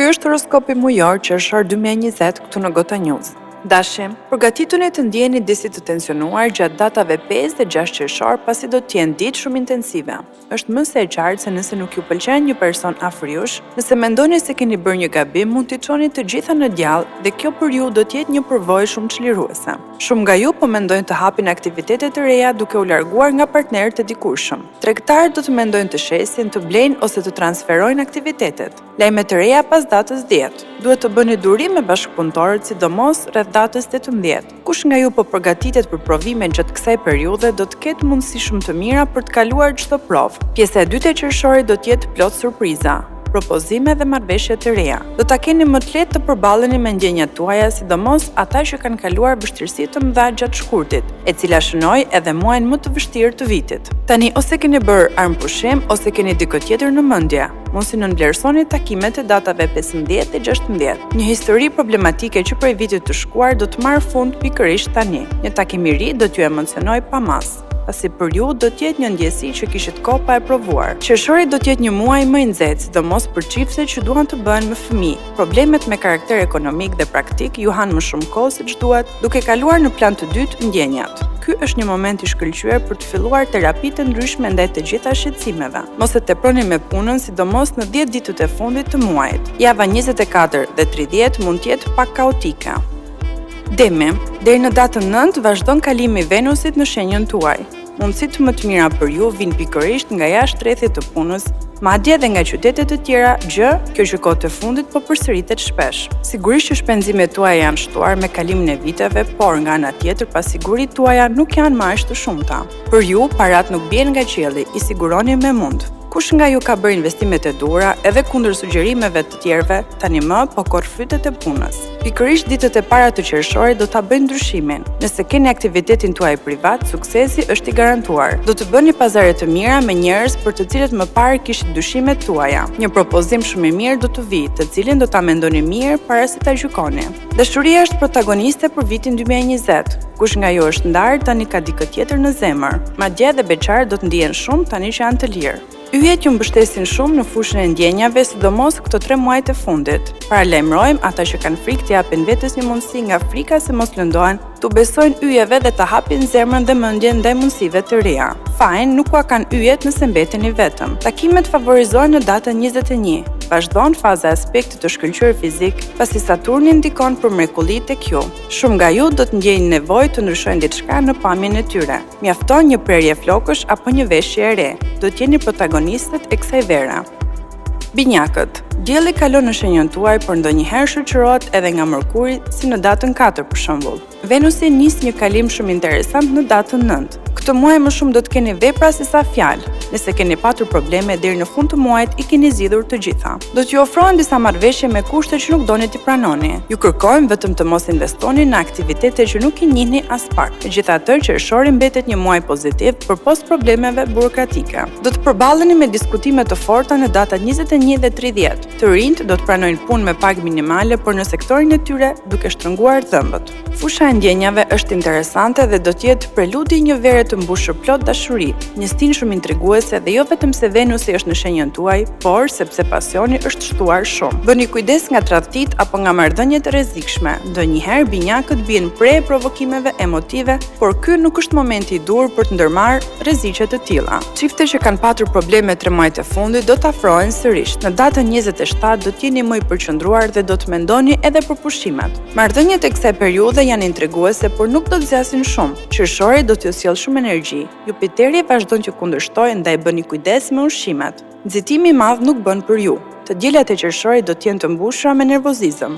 Ky është horoskopi mujor Qershor 2020 këtu në GotaNews. Dashim, përgatituni të ndjeni disi të tensionuar gjatë datave 5 dhe 6 qershor pasi do të jenë ditë shumë intensive. Është më së qartë se nëse nuk ju pëlqen një person afër jush, nëse mendoni se keni bërë një gabim, mund t'i çoni të gjitha në djallë dhe kjo për ju do të jetë një përvojë shumë çliruese. Shumë nga ju po mendojnë të hapin aktivitete të reja duke u larguar nga partnerët e dikurshëm. Tregtarët do të mendojnë të shesin, të blejnë ose të transferojnë aktivitetet. Lajme të reja pas datës 10. Duhet të bëni durim me bashkëpunëtorët, sidomos rreth datës 18. Kush nga ju po përgatitet për provime gjatë kësaj periudhe do të ketë mundësi shumë të mira për të kaluar çdo provë. Pjesa e dytë e qershorit do të jetë plot surpriza, propozime dhe marrëveshje të reja. Do ta keni më të lehtë të përballeni me ndjenjat tuaja, sidomos ata që kanë kaluar vështirësi të mëdha gjatë shkurtit, e cila shënoi edhe muajin më të vështirë të vitit. Tani ose keni bërë armpushim ose keni dikë tjetër në mendje. Mos i nënvlerësoni takimet e datave 15 dhe 16. Një histori problematike që prej vitit të shkuar do të marrë fund pikërisht tani. Një takim i ri do t'ju emocionojë pamas, pasi për ju do të jetë një ndjesi që kishit kohë pa e provuar. Qershori do të jetë një muaj më i nxehtë, sidomos për çiftet që duan të bëhen me fëmijë. Problemet me karakter ekonomik dhe praktik ju hanë më shumë kohë se ç'duhet, duke kaluar në plan të dytë ndjenjat. Ky është një moment i shkëlqyer për të filluar terapi të ndryshme ndaj të gjitha shqetësimeve. Mos e teproni me punën, sidomos në 10 ditët e fundit të muajit. Java 24 dhe 30 mund të jetë pak kaotike. Demi, deri në datën 9 vazhdon kalimi i Venusit në shenjën tuaj. Mundësitë më të mira për ju vijnë pikërisht nga jashtë rrethit të punës, madje edhe nga qytetet të tjera, gjë kjo që kohët e fundit po përsëritet shpesh. Sigurisht që shpenzimet tuaja janë shtuar me kalimin e viteve, por nga ana tjetër pasiguritë tuaja nuk janë më aq të shumta. Për ju, parat nuk bien nga qielli, i siguroni me mund. Kush nga ju ka bërë investimet e duhura edhe kundër sugjerimeve të tjerëve, tani më po korrfytet e punës. Pikërisht ditët e para të qershorit do ta bëjnë ndryshimin. Nëse keni aktivitetin tuaj privat, suksesi është i garantuar. Do të bëni pazare të mira me njerëz për të cilët më parë kishit dyshimet tuaja. Një propozim shumë i mirë do të vijë, të cilin do ta mendoni mirë para se ta gjykoni. Dashuria është protagoniste për vitin 2020. Kush nga ju është ndarë tani ka dikë tjetër në zemër. Madje edhe beqarët do të ndihen shumë tani që janë të lirë. Yjet ju mbështesin shumë në fushën e ndjenjave, sidomos këto 3 muajt e fundit. Paralajmërojmë ata që kanë frikë të japin vetes një mundësi nga frika se mos lëndohen, tu besojnë yjeve dhe të hapin zemrën dhe mendjen ndaj mundësive të reja. Fajin nuk ua kanë yjet nëse mbeteni vetëm. Takimet favorizojnë në datën 21. Vazhdon faza e aspektit të shkëlqyer fizik, pasi Saturni ndikon për mrekulli tek ju. Shumë nga ju do të ndjejnë nevojë të ndryshojnë diçka në pamjen e tyre. Mjafton një prerje flokësh apo një veshje e re. Do të jeni protagonistët e kësaj vere. Binjakët, dielli kalon në shenjën tuaj, por ndonjëherë shoqërohet edhe nga Mërkuri, si në datën 4 për shembull. Venusi nis një kalim shumë interesant në datën 9. Këtë muaj më shumë do të keni vepra se sa fjalë. Nëse keni patur probleme deri në fund të muajit, i keni zgjidhur të gjitha. Do t'ju ofrohen disa marrëveshje me kushte që nuk doni t'i pranoni. Ju kërkojmë vetëm të mos investoni në aktivitete që nuk i njihni as pak. Megjithatë, qershori mbetet një muaj pozitiv përpos problemeve burokratike. Do të përballeni me diskutime të forta në datat 21 dhe 30. Të rinjt do të pranojnë punë me pagë minimale, por në sektorin e tyre duke shtrënguar dhëmbët. Fusha e ndjenjave është interesante dhe do të jetë preludi një vere të mbushur plot dashuri, një stin shumë intriguese dhe jo vetëm se Venusi është në shenjën tuaj, por sepse pasioni është shtuar shumë. Bëni kujdes nga tradhtit apo nga marrëdhëniet e rrezikshme. Ndonjëherë binjakët bien pre provokimeve emotive, por ky nuk është momenti i dur për të ndërmarrë rreziqe të tilla. Çiftet që kanë patur probleme 3 muajt e fundit do të afrohen sërish. Në datën 27 do të jeni më i përqendruar dhe do të mendoni edhe për pushimet. Marrëdhëniet e kësaj periudhe janë intriguese, por nuk do të zgjasin shumë. Qershori do t'ju sjellë shumë energji. Jupiteri vazhdon të kundërshtojë, ndaj bëni kujdes me ushqimet. Nxitimi i madh nuk bën për ju. Të diellat e qershorit do të jenë të mbushura me nervozizëm.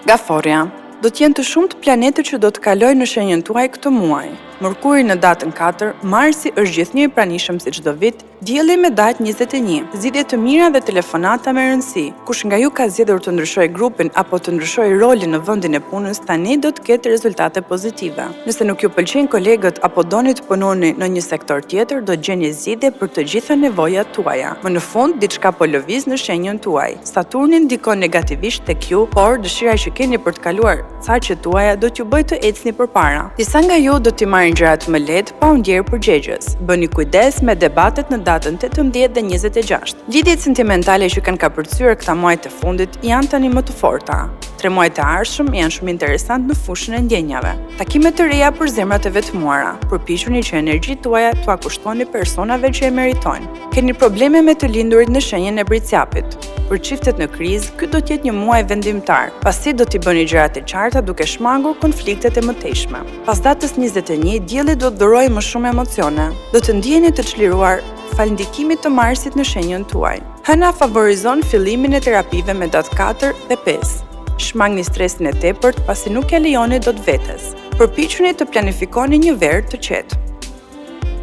Gaforja, do të jenë të shumtë planetët që do të kalojnë në shenjën tuaj këtë muaj. Mërkuri në datën 4, Marsi është gjithnjë i pranishëm si çdo vit, dielli me datë 21. Zgjidhje të mira dhe telefonata me rëndësi. Kush nga ju ka zgjedhur të ndryshojë grupin apo të ndryshojë rolin në vendin e punës, tani do të ketë rezultate pozitive. Nëse nuk ju pëlqejnë kolegët apo doni të punoni në një sektor tjetër, do të gjeni zgjidhje për të gjitha nevojat tuaja. Më në fund, diçka po lëviz në shenjën tuaj. Saturni ndikon negativisht tek ju, por dëshira që keni për të kaluar caqet tuaja do t'ju bëjë të ecni përpara. Disa nga ju do t'i marrin marrin gjërat më lehtë pa u ndjerë përgjegjës. Bëni kujdes me debatet në datën 18 dhe 26. Lidhjet sentimentale që kanë kapërcyer këta muaj të fundit janë tani më të forta. 3 muajt e ardhshëm janë shumë interesant në fushën e ndjenjave. Takime të reja për zemrat e vetmuara. Përpiquni që energjitë tuaja t'u kushtoni personave që e meritojnë. Keni probleme me të lindurit në shenjën e bricjapit. Për çiftet në krizë, ky do të jetë një muaj vendimtar, pasi do t'i bëni gjërat e qarta duke shmangur konfliktet e mëtejshme. Pas datës 21, dielli do të dhurojë më shumë emocione. Do të ndiheni të çliruar fal ndikimit të Marsit në shenjën tuaj. Hëna favorizon fillimin e terapive me datë 4 dhe 5. Shmangni stresin e tepërt pasi nuk e lejoni dot vetes. Përpiquni të planifikoni një verë të qetë.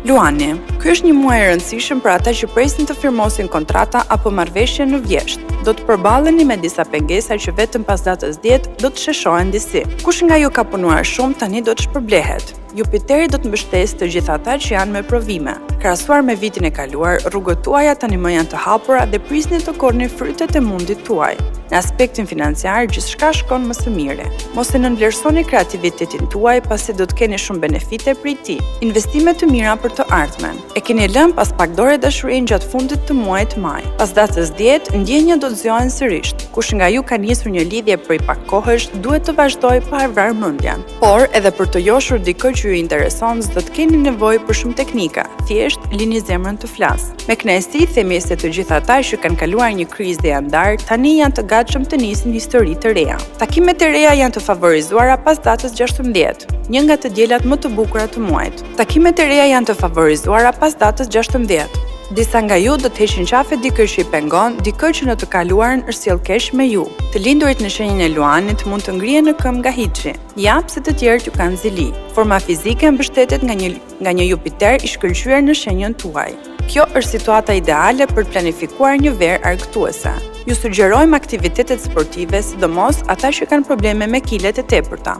Luani, ky është një muaj i rëndësishëm për ata që presin të firmosin kontrata apo marrëveshje në vjesht. Do të përballeni me disa pengesa që vetëm pas datës 10 do të sheshohen disi. Kush nga ju ka punuar shumë tani do të shpërblehet. Jupiteri do të mbështesë të gjithë ata që janë me provime. Krahasuar me vitin e kaluar, rrugët tuaja tani më janë të hapura dhe prisni të korrni frytet e mundit tuaj. Në aspektin financiar, gjithçka shkon më së miri. Mos e nënvlerësoni kreativitetin tuaj pasi do të keni shumë benefite prej tij. Investime të mira për të ardhmen. E keni lënë pas pak dore dashurinë gjatë fundit të muajit maj. Pas datës 10, ndjenjat do të zgjohen sërish. Kush nga ju ka nisur një lidhje prej pak kohësh, duhet të vazhdojë pa e vrarë mendjen. Por, edhe për të joshur dikë që ju intereson, s'do të keni nevojë për shumë teknika. Thjesht lini zemrën të flas. Me kënaqësi themi se të gjithë ata që kanë kaluar një krizë dhe janë ndarë, tani janë të gatshëm të nisin histori të reja. Takimet e reja janë të favorizuara pas datës 16, një nga të diellat më të bukura të muajit. Takimet e reja janë të favorizuara pas datës 16. Disa nga ju do të heqin qafe dikë që i pengon, dikë që në të kaluarën është sjell keq me ju. Të lindurit në shenjën e Luanit mund të ngrihen në këmbë nga hiçi. Ja pse të tjerët ju kanë zili. Forma fizike mbështetet nga një Jupiter i shkëlqyer në shenjën tuaj. Kjo është situata ideale për të planifikuar një verë argëtuese. Ju sugjerojmë aktivitetet sportive, sidomos ata që kanë probleme me kilet e tepërta.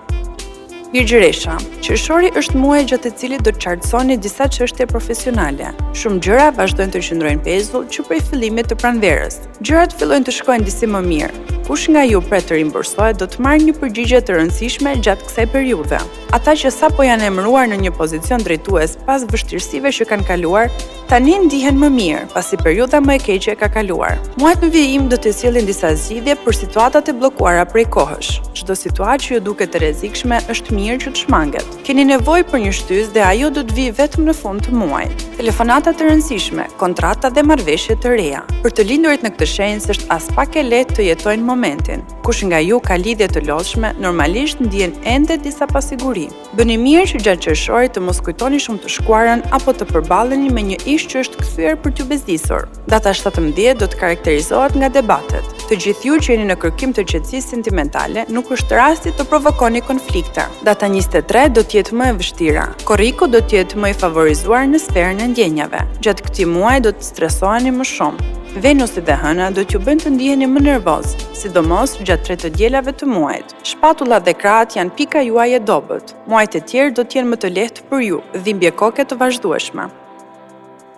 Virgjëresha, Qershori është muaj gjatë të cilit do të qartësoni disa çështje profesionale. Shumë gjëra vazhdojnë të qëndrojnë pezull që prej fillimit të pranverës. Gjërat fillojnë të shkojnë disi më mirë. Kush nga ju pret të rimbursohet do të marrë një përgjigje të rëndësishme gjatë kësaj periudhe. Ata që sapo janë emëruar në një pozicion drejtues pas vështirësive që kanë kaluar, tani ndihen më mirë, pasi periudha më e keqe ka kaluar. Muajt në vijim do të sjellin disa zgjidhje për situatat e bllokuara prej kohësh. Çdo situatë që ju duket e rrezikshme është mirë që të shmanget. Keni nevojë për një shtysë dhe ajo do të vijë vetëm në fund të muajit. Telefonata të rëndësishme, kontrata dhe marrëveshje të reja. Për të lindurit në këtë shenjë është as pak e lehtë të jetojnë momentin. Kush nga ju ka lidhje të lodhshme, normalisht ndjen ende disa pasiguri. Bëni mirë që gjatë qershorit të mos kujtoni shumë të shkuarën apo të përballeni me një ish që është kthyer për t'ju bezdisur. Data 17 do të karakterizohet nga debatet. Të gjithë ju që jeni në kërkim të qetësisë sentimentale, nuk është rasti të provokoni konflikte. Data 23 do të jetë më e vështira. Korriku do të jetë më i favorizuar në sferën e ndjenjave. Gjatë këtij muaji do të stresoheni më shumë. Venusi dhe Hëna do t'ju bëjnë të ndiheni më nervoz, sidomos gjatë 3 të dielave të muajit. Shpatullat dhe krahët janë pika juaj e dobët. Muajt e tjerë do të jenë më të lehtë për ju, dhimbje koke të vazhdueshme.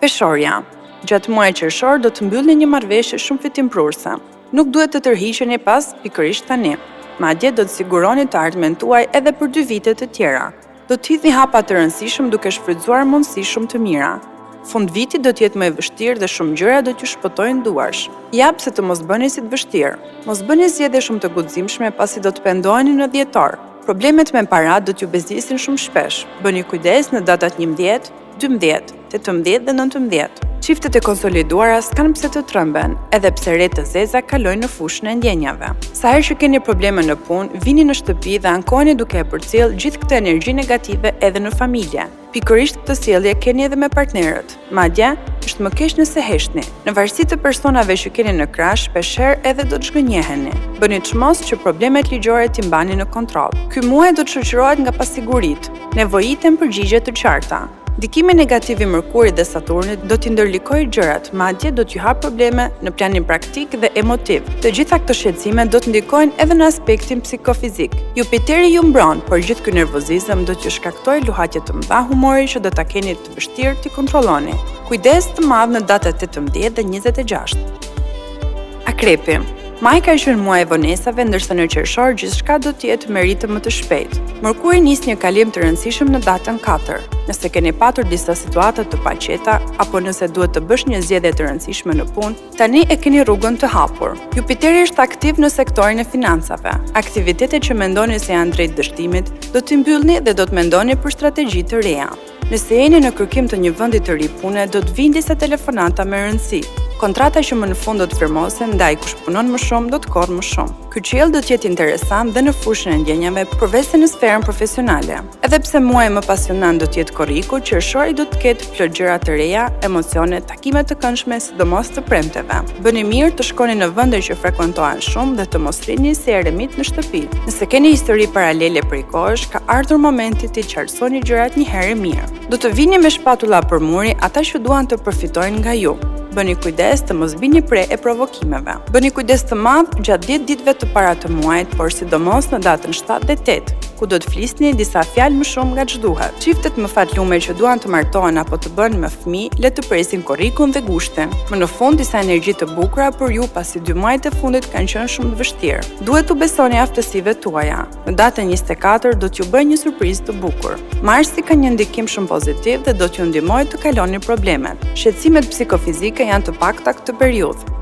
Peshorja. Gjatë muajit qershor do të mbyllni një marrëveshje shumë fitimprurse. Nuk duhet të tërhiqeni pas pikërisht tani. Madje do të siguroni të ardhmen tuaj edhe për 2 vite të tjera. Do të hidhni hapa të rëndësishëm duke shfrytzuar mundësi shumë të mira. Fund viti do të jetë më i vështirë dhe shumë gjëra do t'ju shpëtojnë duarsh. Ja pse të mos bëni si të vështirë. Mos bëni zgjedhje shumë të guximshme pasi do të pendoheni në dhjetor. Problemet me para do t'ju bezdisin shumë shpesh. Bëni kujdes në datat 11, 12, 18 dhe 19. Çiftet e konsoliduara s'kan pse të trëmben, edhe pse re të zeza kalojnë në fushën e ndjenjave. Sa herë që keni probleme në punë, vini në shtëpi dhe ankoheni duke e përcjell gjithë këtë energji negative edhe në familje. Pikërisht këtë sjellje keni edhe me partnerët. Madje, është më keq nëse heshni. Në varësi të personave që keni në krah, shpeshherë edhe do të zhgënjeheni. Bëni çmos që problemet ligjore t'i mbani në kontroll. Ky muaj do të shoqërohet nga pasiguritë. Nevojiten përgjigje të qarta. Ndikimi negativ i Mërkurit dhe Saturnit do t'i ndërlikojë gjërat, madje do t'ju hap probleme në planin praktik dhe emotiv. Të gjitha këto shqetësime do të ndikojnë edhe në aspektin psikofizik. Jupiteri ju mbron, por gjithë ky nervozizëm do t'ju shkaktojë luhatje të mëdha humori që do ta keni të vështirë t'i kontrolloni. Kujdes të madh në datat 18 dhe 26. Akrepi. Maj ka qenë muaj i vonesave, ndërsa në qershor gjithçka do të jetë me ritëm më të shpejtë. Mërkuri nis një kalim të rëndësishëm në datën 4. Nëse keni patur disa situata të paqeta apo nëse duhet të bësh një zgjedhje të rëndësishme në punë, tani e keni rrugën të hapur. Jupiteri është aktiv në sektorin e financave. Aktivitetet që mendoni se janë drejt dështimit, do t'i mbyllni dhe do të mendoni për strategji të reja. Nëse jeni në kërkim të një vendi të ri pune, do të vinë disa telefonata me rëndësi. Kontrata që më në fund do të firmosen ndaj kush punon më shumë do të korr më shumë. Ky qiell do të jetë interesant dhe në fushën e ndjenjave, përveç se në sferën profesionale. Edhe pse muaji më pasionant do të jetë korriku, qershori do të ketë plot gjëra të reja, emocione, takime të këndshme, sidomos të premteve. Bëni mirë të shkoni në vende që frekuentohen shumë dhe të mos rrini si eremit në shtëpi. Nëse keni histori paralele prej kohësh, ka ardhur momenti të qartësoni gjërat një herë mirë. Do të vini me shpatulla për muri ata që duan të përfitojnë nga ju. Bëni kujdes të mos bini pre e provokimeve. Bëni kujdes të madh gjatë 10 ditëve të para të muajit, por sidomos në datën 7 dhe 8, ku do të flisni disa fjalë më shumë nga ç'duhet. Çiftet më fatlume që duan të martohen apo të bëhen me fëmijë, le të presin korrikun dhe gushtin. Më në fund disa energji të bukura për ju pasi 2 muajt e fundit kanë qenë shumë të vështirë. Duhet të besoni aftësive tuaja. Në datën 24 do t'ju bëjë një surprizë të bukur. Marsi ka një ndikim shumë pozitiv dhe do t'ju ndihmojë të kaloni problemet. Shqetësimet psikofizike janë të pakta këtë periudhë.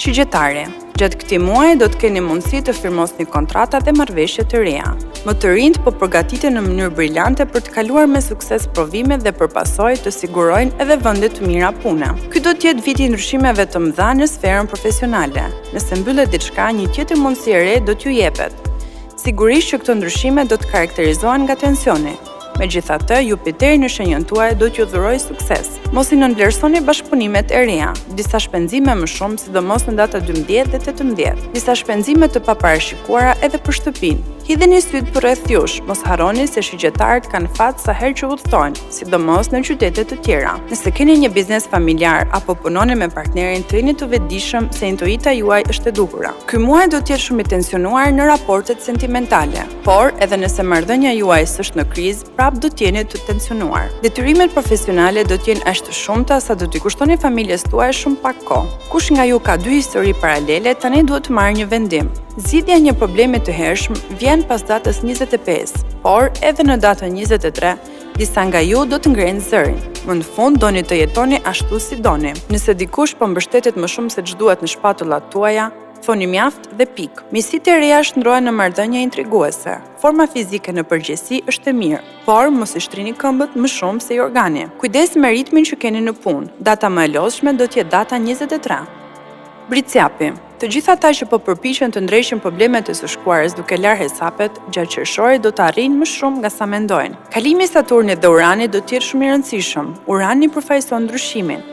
Shigjetari. Gjatë këtij muaji do të keni mundësi të firmosni kontrata dhe marrëveshje të reja. Më të rinjt po përgatiten në mënyrë brillante për të kaluar me sukses provimet dhe përpasoj të sigurojnë edhe vende të mira pune. Ky do të jetë viti i ndryshimeve të mëdha në sferën profesionale. Nëse mbyllet diçka, një tjetër mundësi e re do t'ju jepet. Sigurisht që këto ndryshime do të karakterizohen nga tensioni. Megjithatë, Jupiteri në shenjën tuaj do t'ju dhurojë sukses. Mos i nënvlerësoni bashkëpunimet e reja. Disa shpenzime më shumë, sidomos në data 12 dhe 18. Disa shpenzime të paparashikuara edhe për shtëpinë. Hidheni syt përreth jush, mos harroni se shigjetarët kanë fat sa herë që udhtojnë, sidomos në qytete të tjera. Nëse keni një biznes familjar apo punoni me partnerin, të jeni të vetëdijshëm se intuita juaj është e duhura. Ky muaj do të jetë shumë i tensionuar në raportet sentimentale, por edhe nëse marrëdhënia juaj është në krizë, prap do të jeni të tensionuar. Detyrimet profesionale do të jenë aq të shumta sa do t'i kushtoni familjes tuaj shumë pak kohë. Kush nga ju ka 2 histori paralele, tani duhet të marrë një vendim. Zgjidhja e një problemi të hershëm vjen pas datës 25, por edhe në datën 23, disa nga ju do të ngrenë zërin. Më në fund doni të jetoni ashtu si doni. Nëse dikush po mbështetet më shumë se ç'duhet në shpatullat tuaja, thoni mjaft dhe pik. Miqësitë e reja shndrohen në marrëdhënie intriguese. Forma fizike në përgjithësi është e mirë, por mos i shtrini këmbët më shumë se i organi. Kujdes me ritmin që keni në punë. Data më e lodhshme do të jetë data 23. Britsjapi. Të gjithë ata që po përpiqen të ndrejshin problemet e së shkuarës duke larë hesapet, gjatë qershorit do të arrijnë më shumë nga sa mendojnë. Kalimi i Saturnit dhe Uranit do të jetë shumë i rëndësishëm. Urani përfaqëson ndryshimin.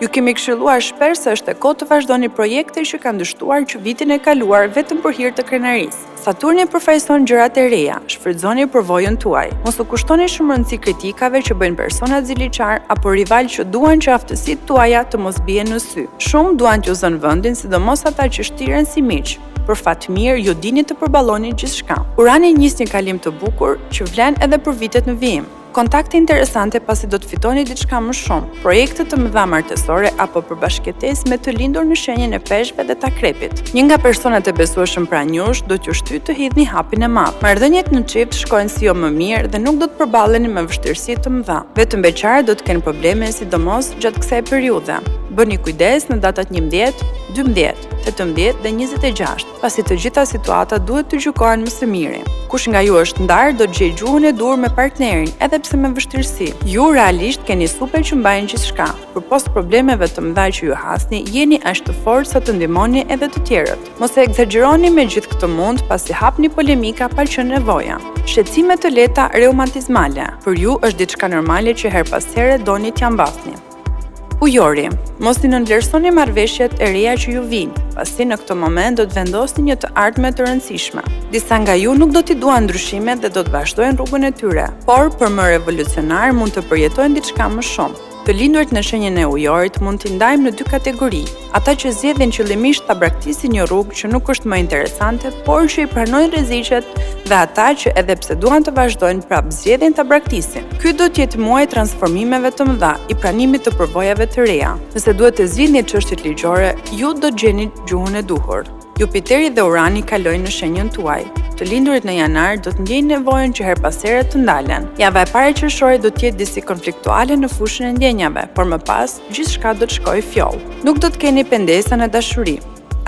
Ju kemi këshilluar shpesh se është e kohë të vazhdoni projekte që kanë dështuar që vitin e kaluar vetëm për hir të krenarisë. Saturni përfaqëson gjërat e reja, shfrytëzoni përvojën tuaj. Mos u kushtoni shumë rëndësi kritikave që bëjnë personat ziliqar apo rival që duan që aftësitë tuaja të mos bien në sy. Shumë duan t'ju zënë vendin, sidomos ata që shtiren si miq. Për fat mirë, ju dini të përballoni gjithçka. Urani nis një kalim të bukur që vlen edhe për vitet në vijim. Kontakte interesante pasi do të fitoni diçka më shumë, projekte të mëdha martësore apo përbashkëtesë me të lindur në shenjën e peshqve dhe të akrepit. Një nga personat e besueshëm pranë jush do t'ju shtyjë të hidhni hapin e madh. Marrëdhëniet në çift shkojnë si jo më mirë dhe nuk do të përballeni me vështirësi të mëdha. Vetëm beqarët do të kenë probleme, sidomos gjatë kësaj periudhe. Bëni kujdes në datat 11, 12, 18 dhe 26, pasi të gjitha situatat duhet të gjykohen më së miri. Kush nga ju është ndarë do të gjejë gjuhën e dur me partnerin, edhe pse me vështirësi. Ju realisht keni supe që mbajnë gjithçka. Përpos problemeve të mëdha që ju hasni, jeni aq të fortë sa të ndihmoni edhe të tjerët. Mos e egzagjeroni me gjithë këtë mund, pasi hapni polemika pa qenë nevoja. Shqetësime të lehta reumatizmale. Për ju është diçka normale që her pas here doni t'ja mbasni. Ujori, mos i nënvlerësoni marrëveshjet e reja që ju vijnë, pasi në këtë moment do të vendosni një të ardhme të rëndësishme. Disa nga ju nuk do t'i duan ndryshimet dhe do të vazhdojnë rrugën e tyre, por për më revolucionar mund të përjetojnë diçka më shumë. Të lindurit në shenjën e ujorit mund t'i ndajmë në dy kategori: ata që zgjedhin qëllimisht ta braktisin një rrugë që nuk është më interesante, por që i pranojnë rreziqet, dhe ata që edhe pse duan të vazhdojnë prapë zgjedhin ta braktisin. Ky do të jetë muaji i transformimeve të mëdha, i pranimit të përvojave të reja. Nëse duhet të zgjidhni çështjet ligjore, ju do të gjeni gjuhën e duhur. Jupiteri dhe Urani kalojnë në shenjën tuaj. Të lindurit në janar do të ndjejnë nevojën që her pas here të ndalen. Java e parë e qershorit do të jetë disi konfliktuale në fushën e ndjenjave, por më pas gjithçka do të shkojë fjoll. Nuk do të keni pendesa në dashuri.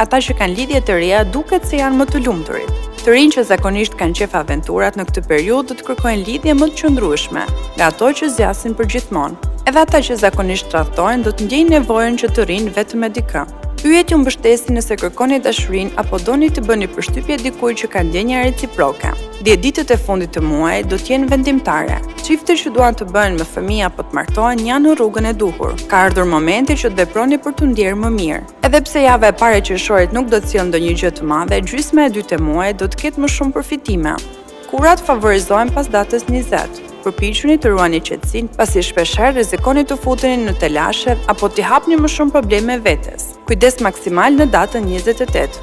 Ata që kanë lidhje të reja duket se janë më të lumturit. Të rinj që zakonisht kanë qef aventurat në këtë periudhë do të kërkojnë lidhje më të qëndrueshme, nga ato që zgjasin përgjithmonë. Edhe ata që zakonisht tradhtohen do të ndjejnë nevojën që të rinë vetëm me dikë. Pyet ju mbështesi nëse kërkoni dashurinë apo doni të bëni përshtypje dikujt që ka ndjenja reciproke. 10 ditët e fundit të muajit do të jenë vendimtare. Çiftet që duan të bëhen me fëmijë apo të martohen janë në rrugën e duhur. Ka ardhur momenti që të veproni për të ndjerë më mirë. Edhe pse java e parë e qershorit nuk do të sjellë ndonjë gjë të madhe, gjysma e dytë e muajit do të ketë më shumë përfitime. Kurat favorizohen pas datës 20. Përpiquni të ruani qetësinë, pasi shpeshherë rrezikoni të futeni në telashe apo t'i hapni më shumë probleme vetes. Kujdes maksimal në datën 28.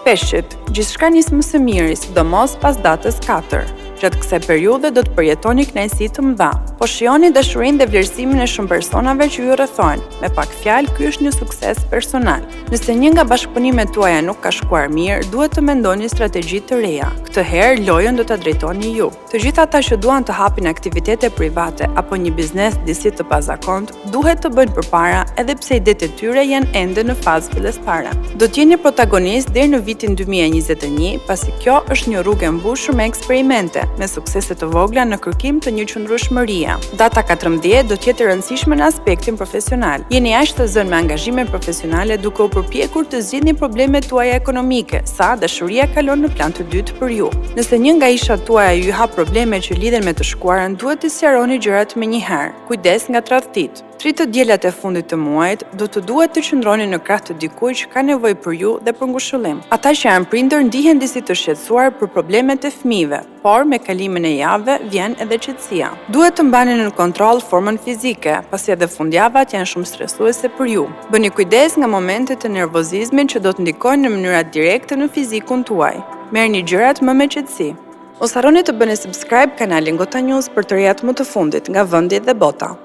Peshqit, gjithçka nis më së miri, sidomos pas datës 4. Gjatë kësaj periudhe do të përjetoni kënaqësi të mëdha. Po shihoni dashurinë dhe vlerësimin e shumë personave që ju rrethojnë. Me pak fjalë, ky është një sukses personal. Nëse një nga bashkëpunimet tuaja nuk ka shkuar mirë, duhet të mendoni strategji të reja. Këtë herë lojën do ta drejtoni ju. Të gjithë ata që duan të hapin aktivitete private apo një biznes disi të pazakont, duhet të bëjnë përpara edhe pse idetë e tyre janë ende në fazë fillestare. Do të jeni protagonist deri në vitin 2021, pasi kjo është një rrugë e mbushur me eksperimente, me suksese të vogla në kërkim të një qëndrueshmërie. Data 14 do të jetë e rëndësishme në aspektin profesional. Jeni aq të zënë me angazhime profesionale duke u përpjekur të zgjidhni problemet tuaja ekonomike, sa dashuria kalon në plan të dytë për ju. Nëse një nga ishat tuaja ju hap probleme që lidhen me të shkuarën, duhet të sqaroni gjërat menjëherë. Kujdes nga tradhtit. 30 diellat e fundit të muajit do të duhet të qëndroni në krah të dikujt që ka nevojë për ju dhe për ngushëllim. Ata që janë prindër ndihen disi të shqetësuar për problemet e fëmijëve, por me kalimin e javëve vjen edhe qetësia. Duhet të mbani në kontroll formën fizike, pasi edhe fundjavat janë shumë stresuese për ju. Bëni kujdes nga momentet e nervozizmit që do të ndikojnë në mënyra direkte në fizikun tuaj. Merrni gjërat më me qetësi. Mos harroni të bëni subscribe kanalin GotaNews për të rejat më të fundit nga vendi dhe bota.